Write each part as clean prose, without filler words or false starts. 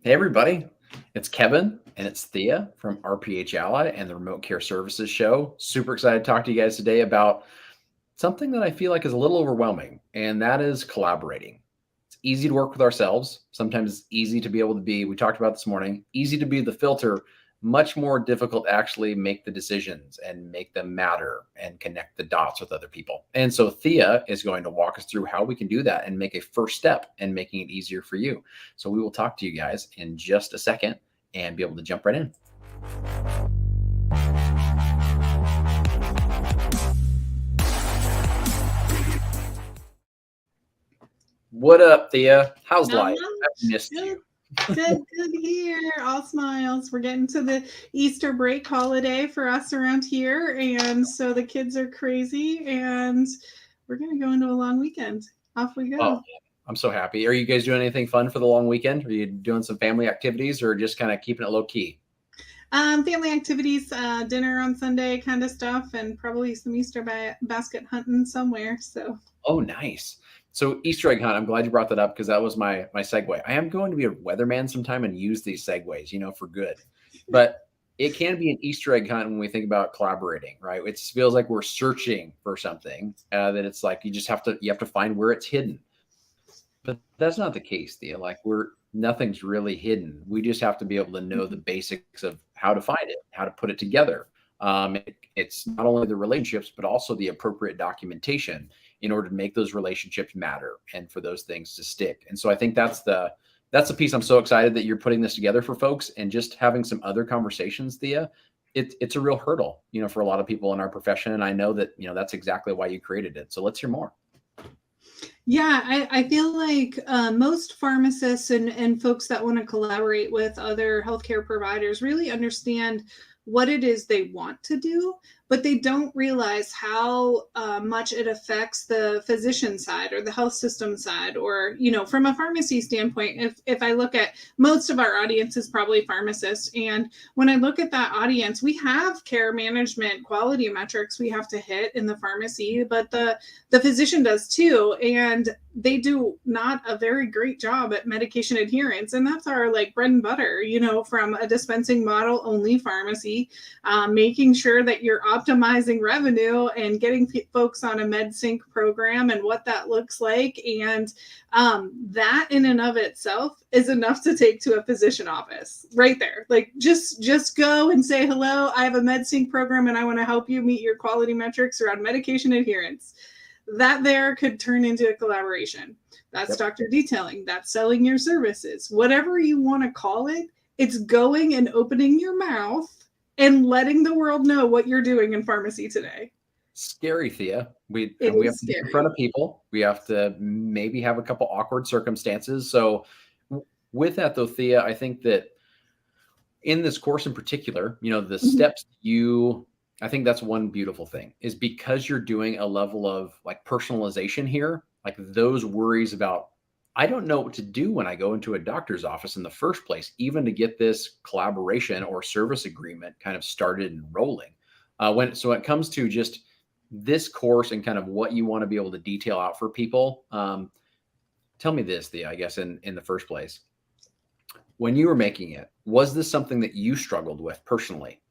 Hey, everybody. It's Kevin and it's Thea from RPH Ally and the Remote Care Services Show. Super excited to talk to you guys today about something that I feel like is a little overwhelming, and that is collaborating. It's easy to work with ourselves. Sometimes it's easy to be able to be, we talked about this morning, easy to be the filter, much more difficult to actually make the decisions and make them matter and connect the dots with other people. And so Thea is going to walk us through how we can do that and make a first step in making it easier for you. So we will talk to you guys in just a second and be able to jump right in. What up, Thea? How's Not life? I've much. missed Good, you. good here. All smiles. We're getting to the Easter break holiday for us around here. And so the kids are crazy and we're going to go into a long weekend. Off we Oh, go. I'm so happy. Are you guys doing anything fun for the long weekend? Are you doing some family activities or just kind of keeping it low key? Family activities, dinner on Sunday kind of stuff, and probably some Easter basket hunting somewhere. So, Oh, nice. So Easter egg hunt. I'm glad you brought that up because that was my segue. I am going to be a weatherman sometime and use these segues, for good. But it can be an Easter egg hunt when we think about collaborating, right? It feels like we're searching for something that it's like you have to find where it's hidden. But that's not the case, Thea. Like nothing's really hidden. We just have to be able to know the basics of how to find it, how to put it together. It's not only the relationships, but also the appropriate documentation in order to make those relationships matter and for those things to stick. And so I think that's the piece. I'm so excited that you're putting this together for folks and just having some other conversations, Thea. It's a real hurdle, for a lot of people in our profession. And I know that, that's exactly why you created it. So let's hear more. yeah, I feel like most pharmacists and folks that want to collaborate with other healthcare providers really understand what it is they want to do, but they don't realize how much it affects the physician side or the health system side, or from a pharmacy standpoint. If I look at most of our audience is probably pharmacists, and when I look at that audience, we have care management quality metrics we have to hit in the pharmacy, but the physician does too, and they do not a very great job at medication adherence, and that's our like bread and butter, from a dispensing model only pharmacy, making sure that you're optimizing revenue and getting folks on a MedSync program and what that looks like. And that in and of itself is enough to take to a physician office right there. Like just go and say, hello, I have a MedSync program and I want to help you meet your quality metrics around medication adherence. That there could turn into a collaboration. That's doctor detailing. That's selling your services. Whatever you want to call it, it's going and opening your mouth and letting the world know what you're doing in pharmacy today. Scary, Thea. We It have is to get in scary. front of people. We have to maybe have a couple awkward circumstances. So with that though, Thea, I think that in this course in particular, the Mhm. steps I think that's one beautiful thing is because you're doing a level of like personalization here, like those worries about, I don't know what to do when I go into a doctor's office in the first place, even to get this collaboration or service agreement kind of started and rolling. So when it comes to just this course and kind of what you want to be able to detail out for people, tell me this, Thea, I guess in the first place, when you were making it, was this something that you struggled with personally?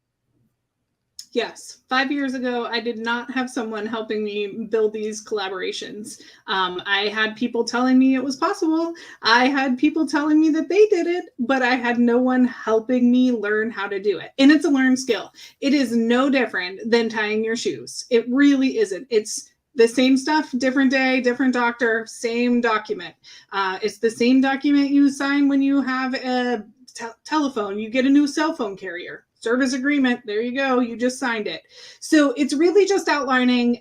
Yes. 5 years ago, I did not have someone helping me build these collaborations. I had people telling me it was possible. I had people telling me that they did it, but I had no one helping me learn how to do it. And it's a learned skill. It is no different than tying your shoes. It really isn't. It's the same stuff, different day, different doctor, same document. It's the same document you sign when you have a telephone, you get a new cell phone carrier. Service agreement, there you go, you just signed it. So it's really just outlining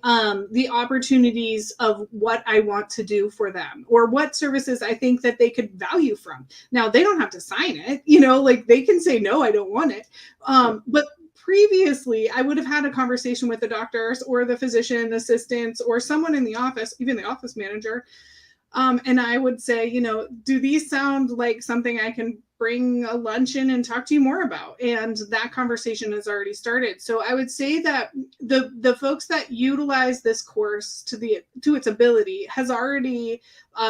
the opportunities of what I want to do for them, or what services I think that they could value from. Now they don't have to sign it, like they can say no, I don't want it. But previously I would have had a conversation with the doctors or the physician assistants or someone in the office, even the office manager, and I would say, do these sound like something I can bring a luncheon and talk to you more about. And that conversation has already started. So I would say that the folks that utilize this course to its ability has already,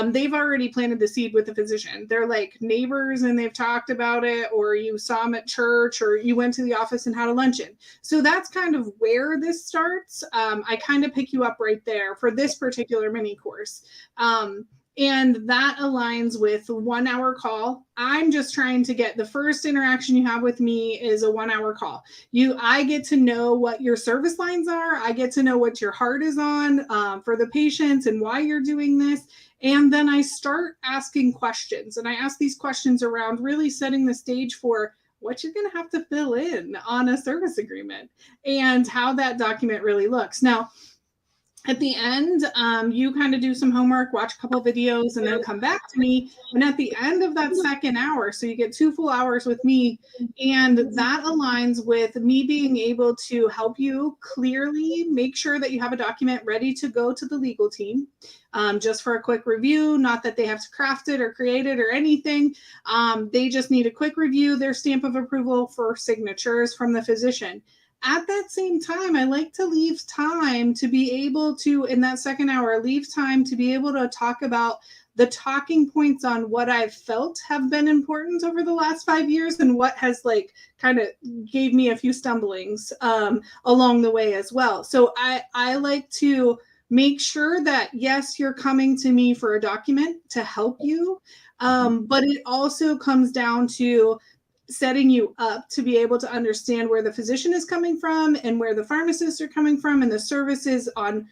they've already planted the seed with the physician. They're like neighbors and they've talked about it, or you saw them at church, or you went to the office and had a luncheon. So that's kind of where this starts. I kind of pick you up right there for this particular mini course. And that aligns with 1 hour call. I'm just trying to get the first interaction you have with me is a 1 hour call. I get to know what your service lines are. I get to know what your heart is on for the patients and why you're doing this. And then I start asking questions. And I ask these questions around really setting the stage for what you're going to have to fill in on a service agreement and how that document really looks. Now, at the end, you kind of do some homework, watch a couple videos, and then come back to me. And at the end of that second hour, so you get 2 full hours with me, and that aligns with me being able to help you clearly make sure that you have a document ready to go to the legal team, just for a quick review. Not that they have to craft it or create it or anything. They just need a quick review, their stamp of approval for signatures from the physician. At that same time, I like to leave time to be able to, in that second hour, leave time to be able to talk about the talking points on what I've felt have been important over the last 5 years and what has like kind of gave me a few stumblings along the way as well. So I like to make sure that, yes, you're coming to me for a document to help you, but it also comes down to setting you up to be able to understand where the physician is coming from and where the pharmacists are coming from and the services on,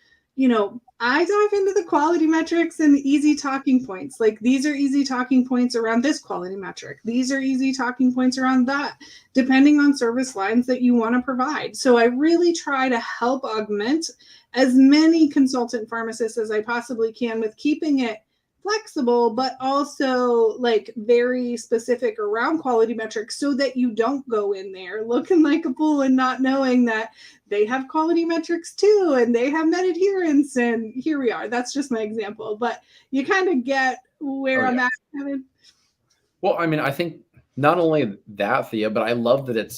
I dive into the quality metrics and easy talking points. Like, these are easy talking points around this quality metric. These are easy talking points around that, depending on service lines that you want to provide. So I really try to help augment as many consultant pharmacists as I possibly can with keeping it flexible, but also like very specific around quality metrics, so that you don't go in there looking like a fool and not knowing that they have quality metrics too, and they have med adherence, and here we are. That's just my example, but you kind of get where I'm at, Kevin. Well, I mean, I think not only that, Thea, but I love that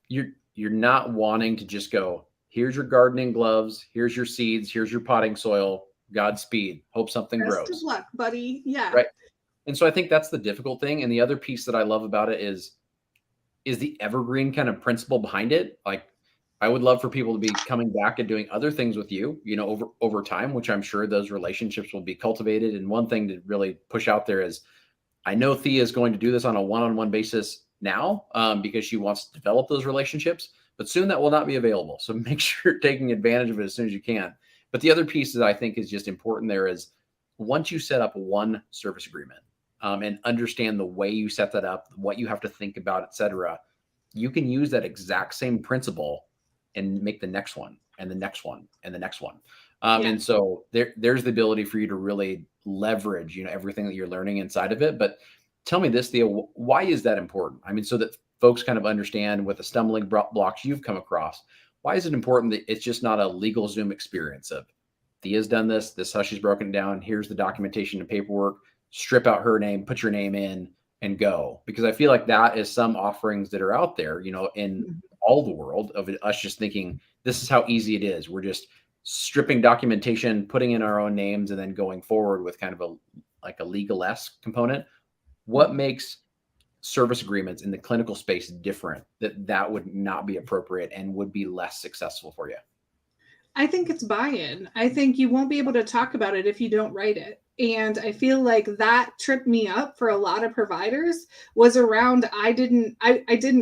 you're not wanting to just go, here's your gardening gloves, here's your seeds, here's your potting soil, Godspeed. Hope something grows. Best of luck, buddy. Yeah. Right. And so I think that's the difficult thing. And the other piece that I love about it is the evergreen kind of principle behind it. Like, I would love for people to be coming back and doing other things with you, over time, which I'm sure those relationships will be cultivated. And one thing to really push out there is, I know Thea is going to do this on a one-on-one basis now, because she wants to develop those relationships, but soon that will not be available. So make sure you're taking advantage of it as soon as you can. But the other piece that I think is just important there is, once you set up one service agreement, and understand the way you set that up, what you have to think about, et cetera, you can use that exact same principle and make the next one and the next one and the next one. And so there's the ability for you to really leverage, everything that you're learning inside of it. But tell me this, Thea, why is that important? I mean, so that folks kind of understand what the stumbling blocks you've come across. Why is it important that it's just not a LegalZoom experience of, Thea's done this is how she's broken it down, here's the documentation and paperwork, strip out her name, put your name in, and go? Because I feel like that is some offerings that are out there, in all the world, of us just thinking this is how easy it is. We're just stripping documentation, putting in our own names, and then going forward with kind of a legal-esque component. What makes service agreements in the clinical space different that would not be appropriate and would be less successful for you? I think it's buy-in. I think you won't be able to talk about it if you don't write it. And I feel like that tripped me up for a lot of providers was around, I didn't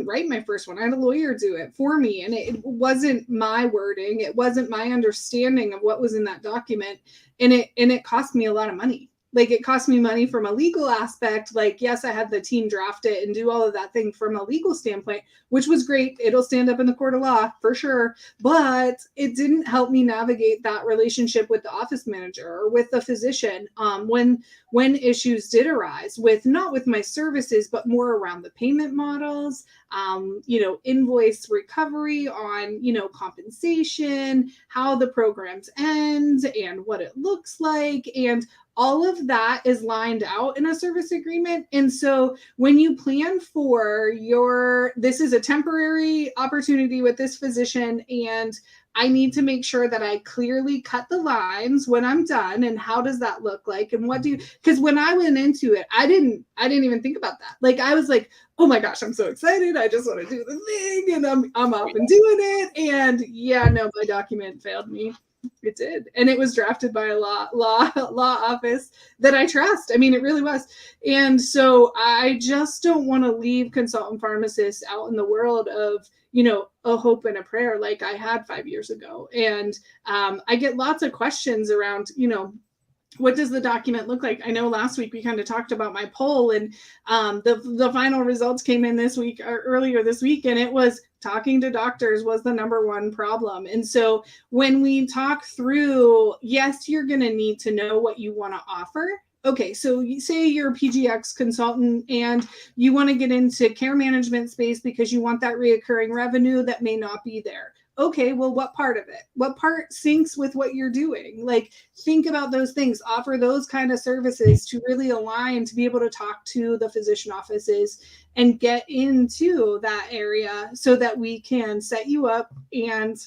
write my first one. I had a lawyer do it for me. And it wasn't my wording. It wasn't my understanding of what was in that document. And it cost me a lot of money. Like, it cost me money from a legal aspect. Like, yes, I had the team draft it and do all of that thing from a legal standpoint, which was great. It'll stand up in the court of law for sure. But it didn't help me navigate that relationship with the office manager or with the physician when issues did arise not with my services, but more around the payment models, invoice recovery on, compensation, how the programs end and what it looks like, and all of that is lined out in a service agreement. And so when you plan for this is a temporary opportunity with this physician, and I need to make sure that I clearly cut the lines when I'm done. And how does that look like? And because when I went into it, I didn't even think about that. Like, I was like, oh my gosh, I'm so excited. I just want to do the thing. And I'm up and doing it. And yeah, no, my document failed me. It did. And it was drafted by a law office that I trust. I mean, it really was. And so I just don't want to leave consultant pharmacists out in the world of, a hope and a prayer like I had 5 years ago. And I get lots of questions around, what does the document look like? I know last week we kind of talked about my poll, and the final results came in this week or earlier this week, and it was talking to doctors was the number one problem. And so when we talk through, yes, you're going to need to know what you want to offer. Okay, so you say you're a PGX consultant and you want to get into care management space because you want that reoccurring revenue that may not be there. Okay, well, what part of it? What part syncs with what you're doing? Like, think about those things, offer those kind of services to really align, to be able to talk to the physician offices and get into that area so that we can set you up and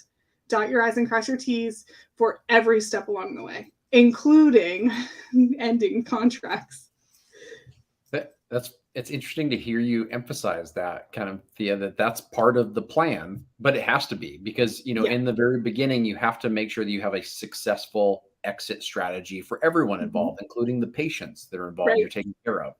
dot your I's and cross your T's for every step along the way, including ending contracts. It's interesting to hear you emphasize that kind of, Thea, that's part of the plan, but it has to be because, in the very beginning, you have to make sure that you have a successful exit strategy for everyone involved, including the patients that are involved you're taking care of,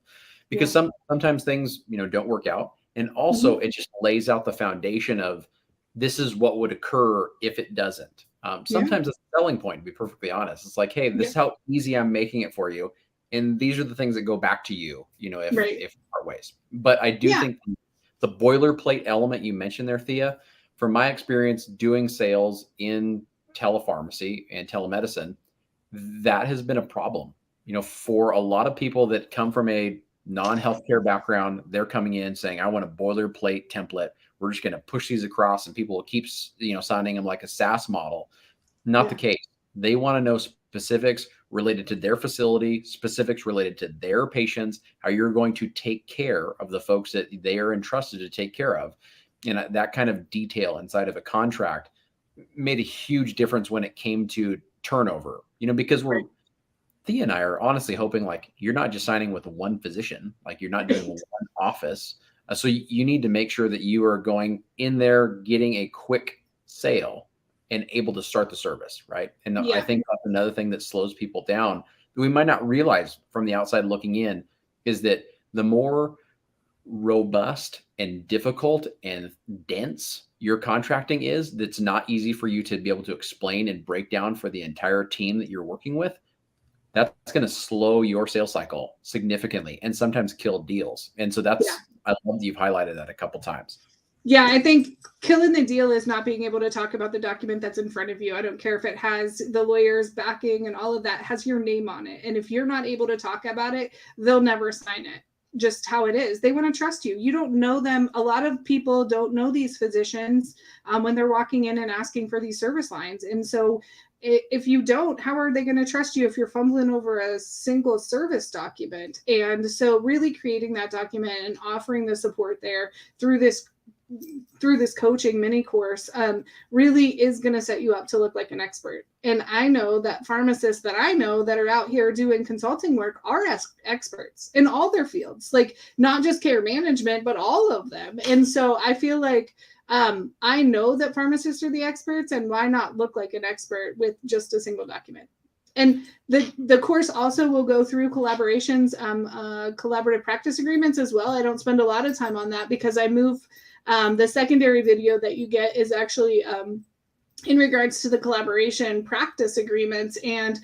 because sometimes things, don't work out. And also it just lays out the foundation of this is what would occur if it doesn't. Sometimes it's a selling point, to be perfectly honest. It's like, hey, this is how easy I'm making it for you. And these are the things that go back to you, if part ways. But I do think the boilerplate element you mentioned there, Thea, from my experience doing sales in telepharmacy and telemedicine, that has been a problem. For a lot of people that come from a non-healthcare background, they're coming in saying, I want a boilerplate template. We're just going to push these across and people will keep, signing them like a SaaS model. Not the case. They want to know specifics related to their facility, specifics related to their patients, how you're going to take care of the folks that they are entrusted to take care of. And that kind of detail inside of a contract made a huge difference when it came to turnover, because Thea and I are honestly hoping like you're not just signing with one physician, like you're not doing one office. So you need to make sure that you are going in there, getting a quick sale and able to start the service, right? And I think that's another thing that slows people down that we might not realize from the outside looking in is that the more robust and difficult and dense your contracting is, that's not easy for you to be able to explain and break down for the entire team that you're working with, that's going to slow your sales cycle significantly and sometimes kill deals. And so I love that you've highlighted that a couple times. Yeah, I think killing the deal is not being able to talk about the document that's in front of you. I don't care if it has the lawyer's backing and all of that has your name on it. And if you're not able to talk about it, they'll never sign it. Just how it is. They want to trust you. You don't know them. A lot of people don't know these physicians when they're walking in and asking for these service lines. And so if you don't, how are they going to trust you if you're fumbling over a single service document? And so really creating that document and offering the support there through this coaching mini course really is going to set you up to look like an expert. And I know that pharmacists that I know that are out here doing consulting work are experts in all their fields, like not just care management, but all of them. And so I feel like I know that pharmacists are the experts, and why not look like an expert with just a single document? And the course also will go through collaborations, collaborative practice agreements as well. I don't spend a lot of time on that because I move. The secondary video that you get is actually in regards to the collaboration practice agreements. And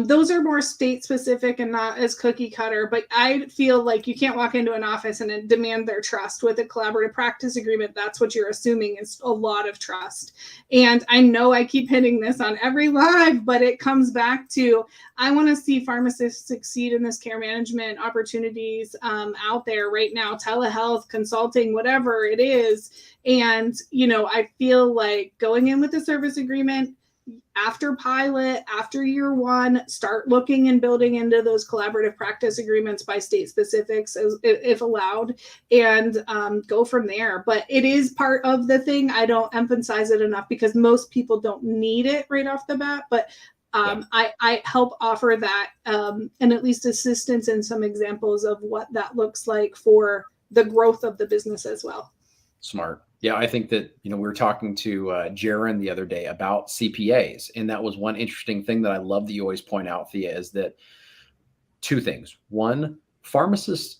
those are more state specific and not as cookie cutter, but I feel like you can't walk into an office and demand their trust. With a collaborative practice agreement, that's what you're assuming is a lot of trust. And I know I keep hitting this on every live, but it comes back to, I want to see pharmacists succeed in this care management opportunities out there right now, telehealth, consulting, whatever it is. And, I feel like going in with a service agreement, after pilot, after year one, start looking and building into those collaborative practice agreements by state specifics if allowed, and go from there. But it is part of the thing. I don't emphasize it enough because most people don't need it right off the bat, but I help offer that and at least assistance in some examples of what that looks like for the growth of the business as well. Smart. Yeah, I think that, we were talking to Jaron the other day about CPAs, and that was one interesting thing that I love that you always point out, Thea, is that two things. One, pharmacy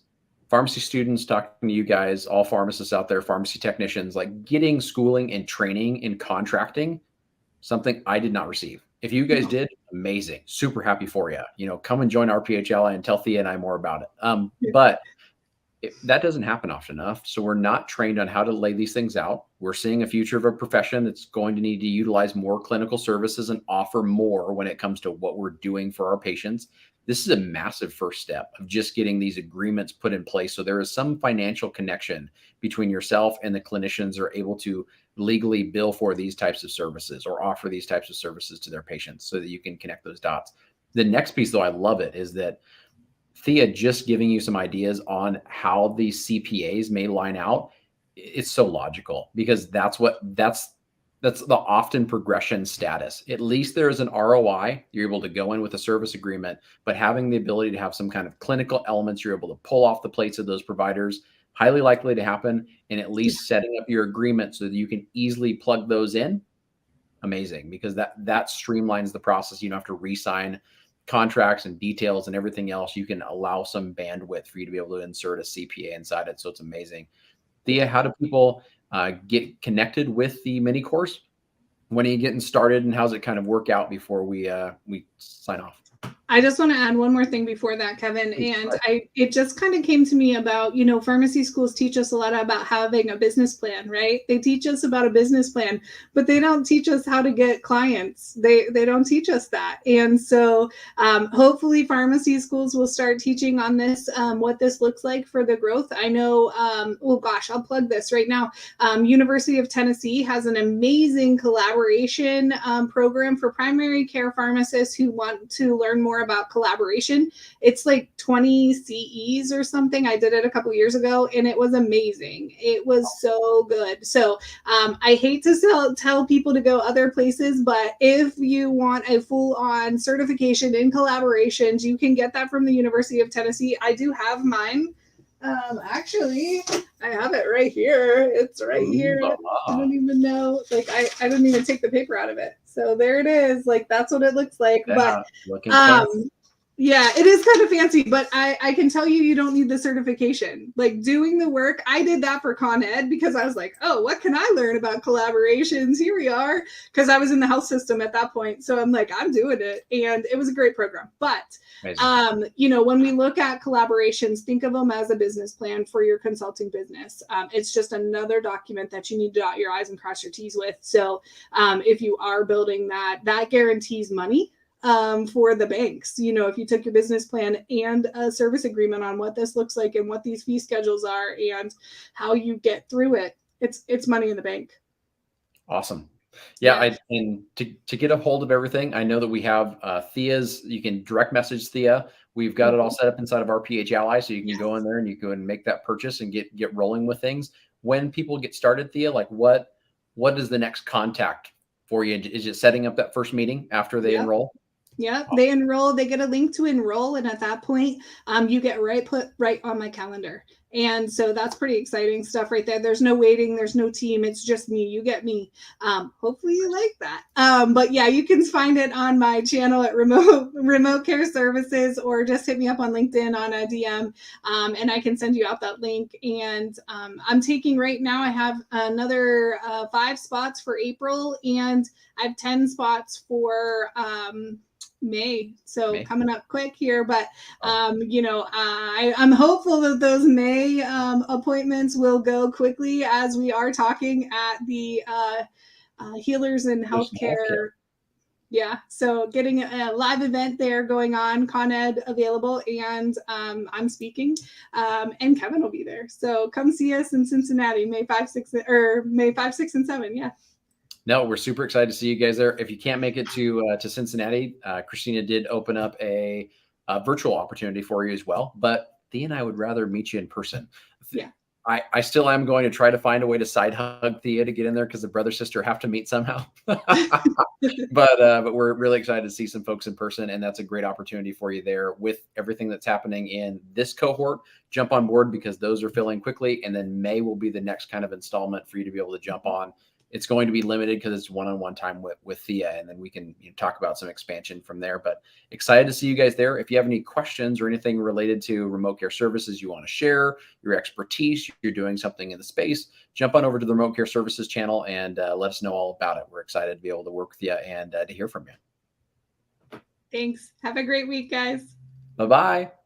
students, talking to you guys, all pharmacists out there, pharmacy technicians, like getting schooling and training in contracting, something I did not receive. If you guys did, amazing. Super happy for you. Come and join RPHLI and tell Thea and I more about it. But that doesn't happen often enough. So we're not trained on how to lay these things out. We're seeing a future of a profession that's going to need to utilize more clinical services and offer more when it comes to what we're doing for our patients. This is a massive first step of just getting these agreements put in place. So there is some financial connection between yourself and the clinicians are able to legally bill for these types of services or offer these types of services to their patients so that you can connect those dots. The next piece, though, I love it, is that Thea just giving you some ideas on how these CPAs may line out. It's so logical because that's the often progression status. At least there is an ROI. You're able to go in with a service agreement, but having the ability to have some kind of clinical elements you're able to pull off the plates of those providers, highly likely to happen, and at least setting up your agreement so that you can easily plug those in. Amazing, because that streamlines the process. You don't have to re-sign contracts and details and everything else. You can allow some bandwidth for you to be able to insert a CPA inside it. So it's amazing. Thea, how do people get connected with the mini course? When are you getting started and how's it kind of work out before we sign off? I just want to add one more thing before that, Kevin. And it just kind of came to me about, pharmacy schools teach us a lot about having a business plan, right? They teach us about a business plan, but they don't teach us how to get clients. They don't teach us that. And so hopefully pharmacy schools will start teaching on this, what this looks like for the growth. I know, I'll plug this right now. University of Tennessee has an amazing collaboration program for primary care pharmacists who want to learn more about collaboration. It's like 20 CEs or something. I did it a couple years ago and it was amazing. It was so good. So I hate to tell people to go other places, but if you want a full-on certification in collaborations, you can get that from the University of Tennessee. I do have mine. Actually, I have it right here. It's right here. I don't even know. Like I didn't even take the paper out of it. So there it is. Like that's what it looks like. Yeah, but yeah, it is kind of fancy, but I can tell you don't need the certification. Like doing the work, I did that for Con Ed because I was like, oh, what can I learn about collaborations? Here we are. Because I was in the health system at that point. So I'm like, I'm doing it. And it was a great program. But, when we look at collaborations, think of them as a business plan for your consulting business. It's just another document that you need to dot your I's and cross your T's with. So if you are building that guarantees money. For the banks, if you took your business plan and a service agreement on what this looks like and what these fee schedules are and how you get through it, it's money in the bank. Awesome. Yeah. And to get a hold of everything, I know that we have Thea's, you can direct message Thea. We've got it all set up inside of RPHLI. So you can go in there and you can make that purchase and get rolling with things. When people get started, Thea, like what is the next contact for you? Is it setting up that first meeting after they enroll? Yeah, they enroll, they get a link to enroll. And at that point, you get put right on my calendar. And so that's pretty exciting stuff right there. There's no waiting. There's no team. It's just me. You get me. Hopefully you like that. But yeah, you can find it on my channel at Remote Care Services, or just hit me up on LinkedIn on a DM. And I can send you out that link. And I'm taking right now, I have another 5 spots for April, and I have 10 spots for May. So coming up quick here, but I'm hopeful that those May appointments will go quickly, as we are talking at the Healers in Healthcare. Yeah, so getting a live event there going on, Con Ed available, and I'm speaking, and Kevin will be there. So come see us in Cincinnati, May 5, 6, and 7. Yeah. No, we're super excited to see you guys there. If you can't make it to Cincinnati, Christina did open up a virtual opportunity for you as well. But Thea and I would rather meet you in person. Yeah. I still am going to try to find a way to side hug Thea to get in there because the brother sister have to meet somehow. But we're really excited to see some folks in person, and that's a great opportunity for you there with everything that's happening in this cohort. Jump on board because those are filling quickly, and then May will be the next kind of installment for you to be able to jump on. It's going to be limited because it's one-on-one time with Thea, and then we can talk about some expansion from there. But excited to see you guys there. If you have any questions or anything related to remote care services you want to share, your expertise, you're doing something in the space, jump on over to the Remote Care Services channel and let us know all about it. We're excited to be able to work with you and to hear from you. Thanks. Have a great week, guys. Bye-bye.